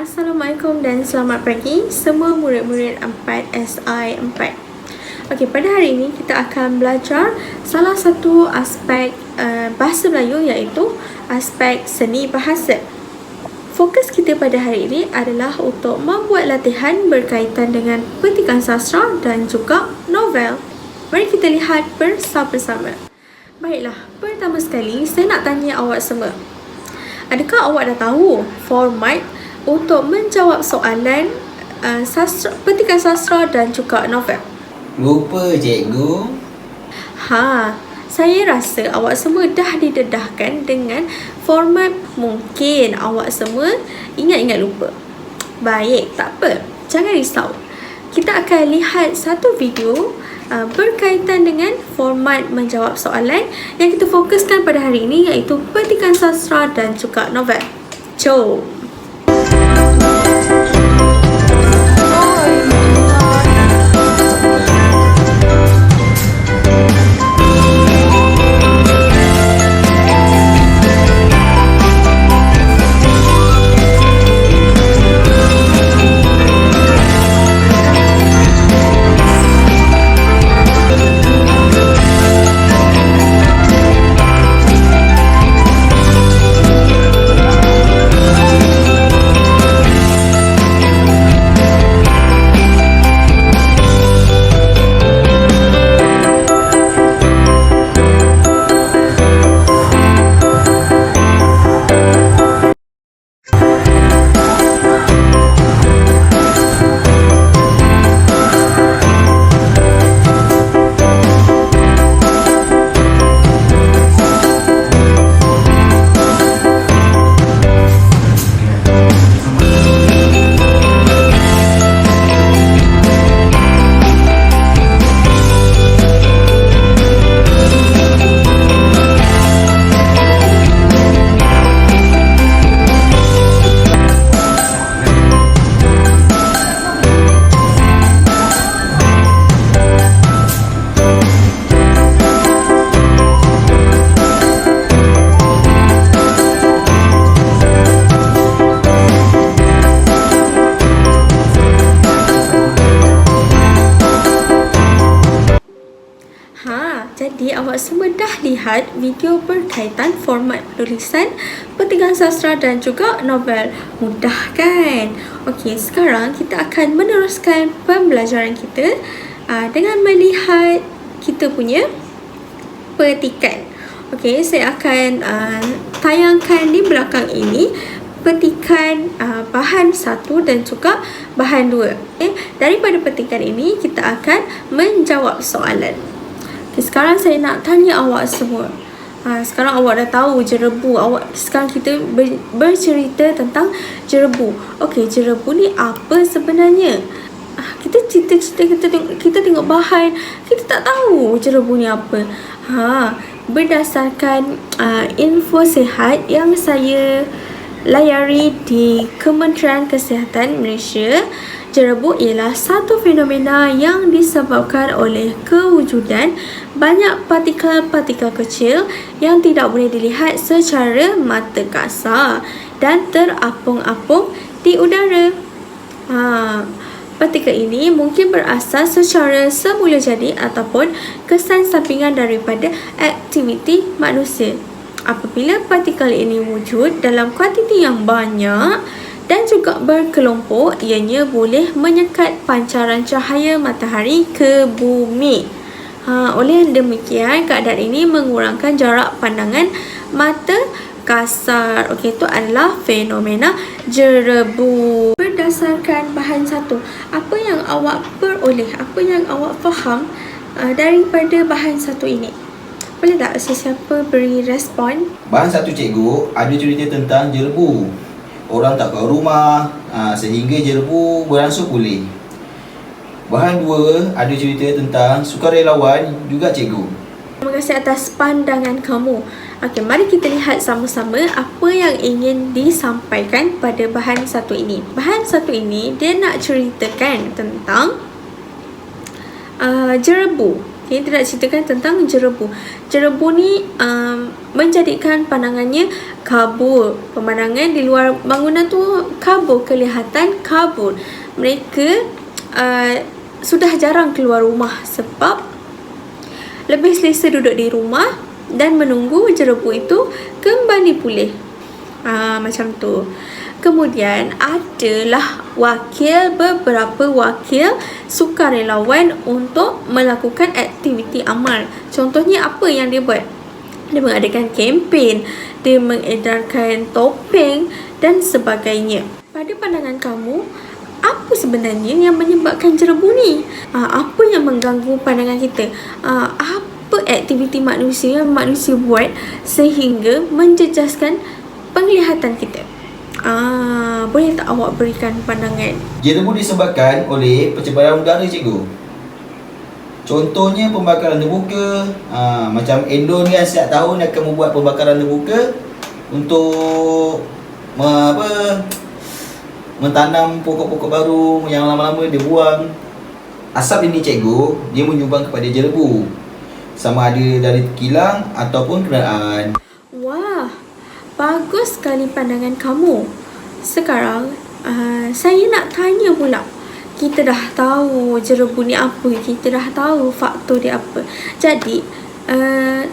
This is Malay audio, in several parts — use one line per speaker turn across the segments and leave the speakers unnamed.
Assalamualaikum dan selamat pagi semua murid-murid 4 SI 4. Okey, pada hari ini kita akan belajar salah satu aspek bahasa Melayu, iaitu aspek seni bahasa. Fokus kita pada hari ini adalah untuk membuat latihan berkaitan dengan petikan sastra dan juga novel. Mari kita lihat bersama-sama. Baiklah, pertama sekali saya nak tanya awak semua. Adakah awak dah tahu format untuk menjawab soalan petikan sastra dan juga novel?
Lupa, cikgu.
Saya rasa awak semua dah didedahkan dengan format. Mungkin awak semua ingat-ingat lupa. Baik, tak apa. Jangan risau. Kita akan lihat satu video berkaitan dengan format menjawab soalan yang kita fokuskan pada hari ini, iaitu petikan sastra dan juga novel. Jom! Jadi awak semua dah lihat video berkaitan format penulisan petikan sastra dan juga novel. Mudah kan? Okey, sekarang kita akan meneruskan pembelajaran kita dengan melihat kita punya petikan. Okey, saya akan tayangkan di belakang ini petikan bahan 1 dan juga bahan 2. Daripada petikan ini kita akan menjawab soalan. Sekarang saya nak tanya awak semua. Sekarang awak dah tahu jerebu. Sekarang kita bercerita tentang jerebu. Okey, jerebu ni apa sebenarnya? Kita tengok bahan, kita tak tahu jerebu ni apa. Berdasarkan info sihat yang saya layari di Kementerian Kesihatan Malaysia, jerebu ialah satu fenomena yang disebabkan oleh kewujudan banyak partikel-partikel kecil yang tidak boleh dilihat secara mata kasar dan terapung-apung di udara. Partikel ini mungkin berasal secara semula jadi ataupun kesan sampingan daripada aktiviti manusia. Apabila partikel ini wujud dalam kuantiti yang banyak dan juga berkelompok, ianya boleh menyekat pancaran cahaya matahari ke bumi. Oleh demikian, keadaan ini mengurangkan jarak pandangan mata kasar. Okey, itu adalah fenomena jerebu. Berdasarkan bahan 1, apa yang awak peroleh, apa yang awak faham daripada bahan 1 ini? Boleh tak sesiapa beri respon?
Bahan 1, cikgu, ada cerita tentang jerebu. Orang tak keluar rumah sehingga jerebu beransur pulih. Bahan 2 ada cerita tentang sukarelawan juga, cikgu.
Terima kasih atas pandangan kamu. Okey, mari kita lihat sama-sama apa yang ingin disampaikan pada bahan 1 ini. Bahan 1 ini dia nak ceritakan tentang jerebu. Okay, dia nak ceritakan tentang jerebu. Jerebu ni menjadikan pandangannya kabur. Pemandangan di luar bangunan tu kabur, kelihatan kabur. Mereka sudah jarang keluar rumah sebab lebih selesa duduk di rumah dan menunggu jerebu itu kembali pulih. Macam tu. Kemudian adalah beberapa wakil sukarelawan untuk melakukan aktiviti amal. Contohnya apa yang dia buat? Dia mengadakan kempen, dia mengedarkan topeng dan sebagainya. Pada pandangan kamu, apa sebenarnya yang menyebabkan jerebu ni? Apa yang mengganggu pandangan kita? Apa aktiviti manusia yang manusia buat sehingga menjejaskan penglihatan kita? Boleh tak awak berikan pandangan?
Jerebu disebabkan oleh pencemaran udara, cikgu. Contohnya pembakaran terbuka. Macam Indo ni setiap tahun akan membuat pembakaran terbuka untuk mentanam pokok-pokok baru yang lama-lama dia buang. Asap ini, cikgu, dia menyumbang kepada jerebu, sama ada dari kilang ataupun kenderaan.
Wah, bagus sekali pandangan kamu. Sekarang saya nak tanya pula. Kita dah tahu jerebu ni apa, kita dah tahu faktor dia apa. Jadi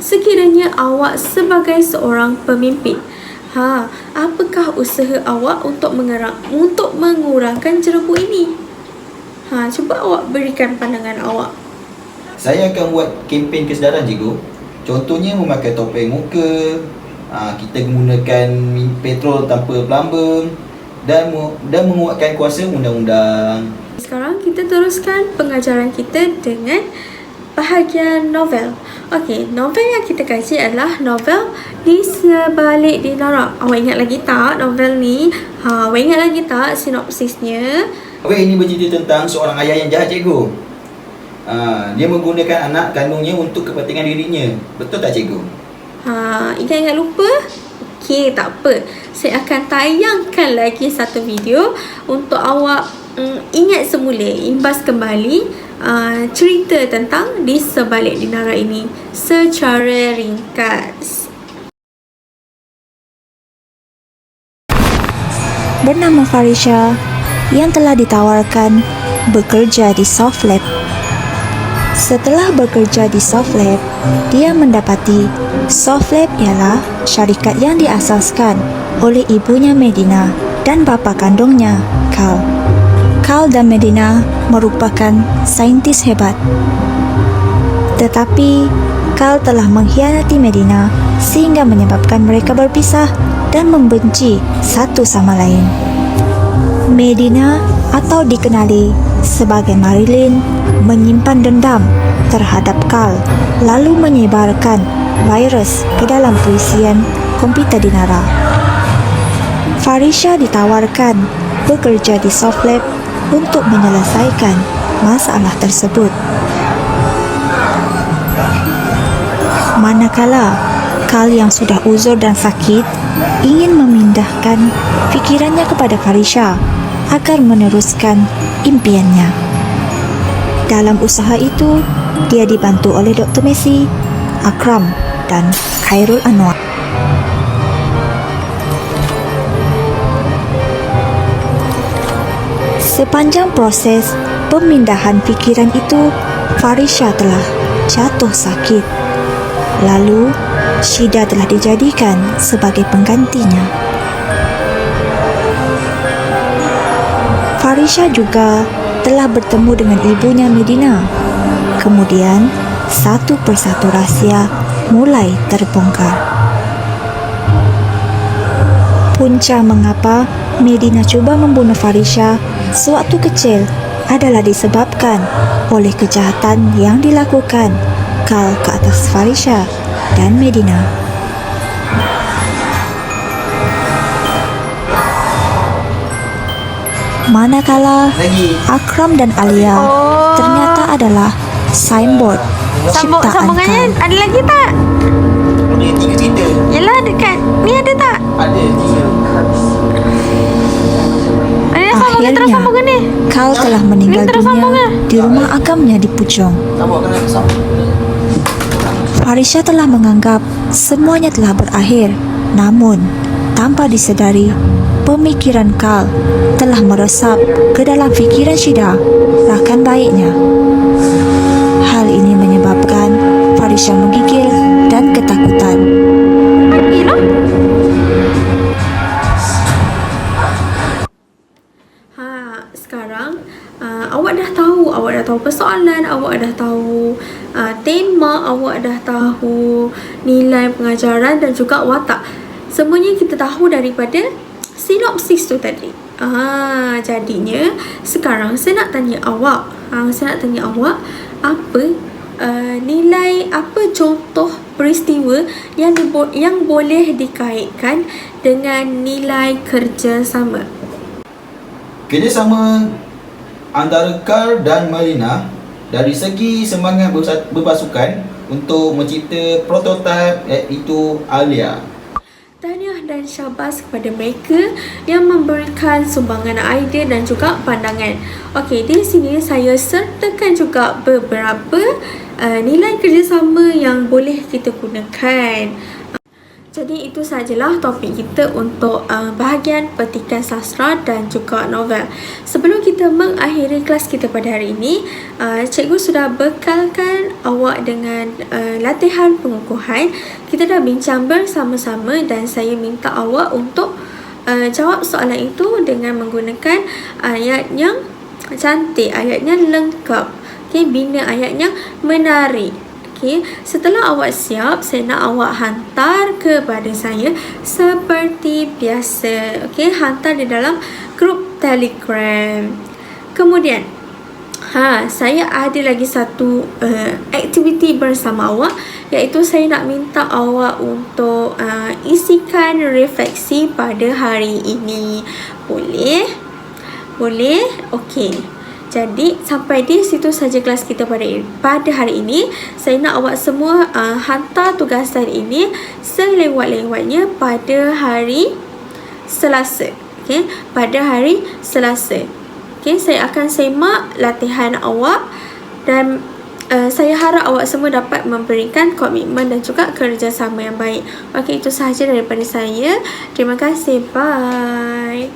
sekiranya awak sebagai seorang pemimpin, apakah usaha awak untuk mengurangkan jerebu ini? Cuba awak berikan pandangan awak.
Saya akan buat kempen kesedaran, cikgu. Contohnya memakai topeng muka, kita menggunakan petrol tanpa pelambang dan menguatkan kuasa undang-undang.
Sekarang kita teruskan pengajaran kita dengan bahagian novel. Okey, novel yang kita kaji adalah novel Di Sebalik Dinara. Awak ingat lagi tak novel ni? Awak ingat lagi tak sinopsisnya?
Ini bercerita tentang seorang ayah yang jahat, cikgu. Dia menggunakan anak kandungnya untuk kepentingan dirinya. Betul tak, cikgu?
Ingat-ingat lupa? Okey, tak apa. Saya akan tayangkan lagi satu video untuk awak ingat semula, imbas kembali cerita tentang Di Sebalik Dinara ini secara ringkas.
Bernama Farisha yang telah ditawarkan bekerja di Softlab. Setelah bekerja di Softlab, dia mendapati Softlab ialah syarikat yang diasaskan oleh ibunya Medina dan bapa kandungnya, Carl. Carl dan Medina merupakan saintis hebat. Tetapi Carl telah mengkhianati Medina sehingga menyebabkan mereka berpisah dan membenci satu sama lain. Medina atau dikenali sebagai Marilyn menyimpan dendam terhadap Carl lalu menyebarkan virus ke dalam puisian komputer Dinara. Farisha ditawarkan bekerja di Softlab untuk menyelesaikan masalah tersebut. Manakala Carl yang sudah uzur dan sakit ingin memindahkan fikirannya kepada Farisha agar meneruskan impiannya. Dalam usaha itu, dia dibantu oleh Dr. Messi, Akram dan Khairul Anwar. Sepanjang proses pemindahan fikiran itu, Farisha telah jatuh sakit. Lalu, Shida telah dijadikan sebagai penggantinya. Farisha juga telah bertemu dengan ibunya Medina. Kemudian, satu persatu rahsia mulai terbongkar. Punca mengapa Medina cuba membunuh Farisha sewaktu kecil adalah disebabkan oleh kejahatan yang dilakukan Carl ke atas Farisha dan Medina. Manakala Akram dan Alia ternyata adalah signboard ciptaan
Sambungannya
Carl.
ada lagi tak?
Ada 3 cerita.
Yelah, dekat ni ada tak?
Ada 3.
Ada sambungan
Akhirnya, Carl telah meninggal dunia di rumah agamnya di Puchong. Farisha telah menganggap semuanya telah berakhir. Namun, tanpa disedari, pemikiran Carl telah meresap ke dalam fikiran Shida, rakan baiknya. Hal ini menyebabkan Farisha menggigil dan ketakutan.
Sekarang awak dah tahu persoalan, awak dah tahu tema, awak dah tahu nilai pengajaran dan juga watak. Semuanya kita tahu daripada sinopsis tu tadi. Jadinya sekarang saya nak tanya awak, apa nilai, apa contoh peristiwa yang boleh dikaitkan dengan nilai kerjasama.
Kerjasama antara Carl dan Melina dari segi semangat berpasukan untuk mencipta prototipe, iaitu Alia.
Tahniah dan syabas kepada mereka yang memberikan sumbangan idea dan juga pandangan. Okey, di sini saya sertakan juga beberapa nilai kerjasama yang boleh kita gunakan. Jadi itu sajalah topik kita untuk bahagian petikan sastra dan juga novel. Sebelum kita mengakhiri kelas kita pada hari ini, cikgu sudah bekalkan awak dengan latihan pengukuhan. Kita dah bincang bersama-sama dan saya minta awak untuk jawab soalan itu dengan menggunakan ayat yang cantik, ayatnya lengkap. Okay, bina ayatnya menarik. Okay. Setelah awak siap, saya nak awak hantar kepada saya seperti biasa. Okay, hantar di dalam grup Telegram. Kemudian, saya ada lagi satu aktiviti bersama awak, iaitu saya nak minta awak untuk isikan refleksi pada hari ini. Boleh? Boleh? Okey. Jadi sampai di situ saja kelas kita pada hari ini. Saya nak awak semua hantar tugasan ini selewat-lewatnya pada hari Selasa. Okey, pada hari Selasa. Okey, saya akan semak latihan awak dan saya harap awak semua dapat memberikan komitmen dan juga kerjasama yang baik. Okey, itu sahaja daripada saya. Terima kasih. Bye.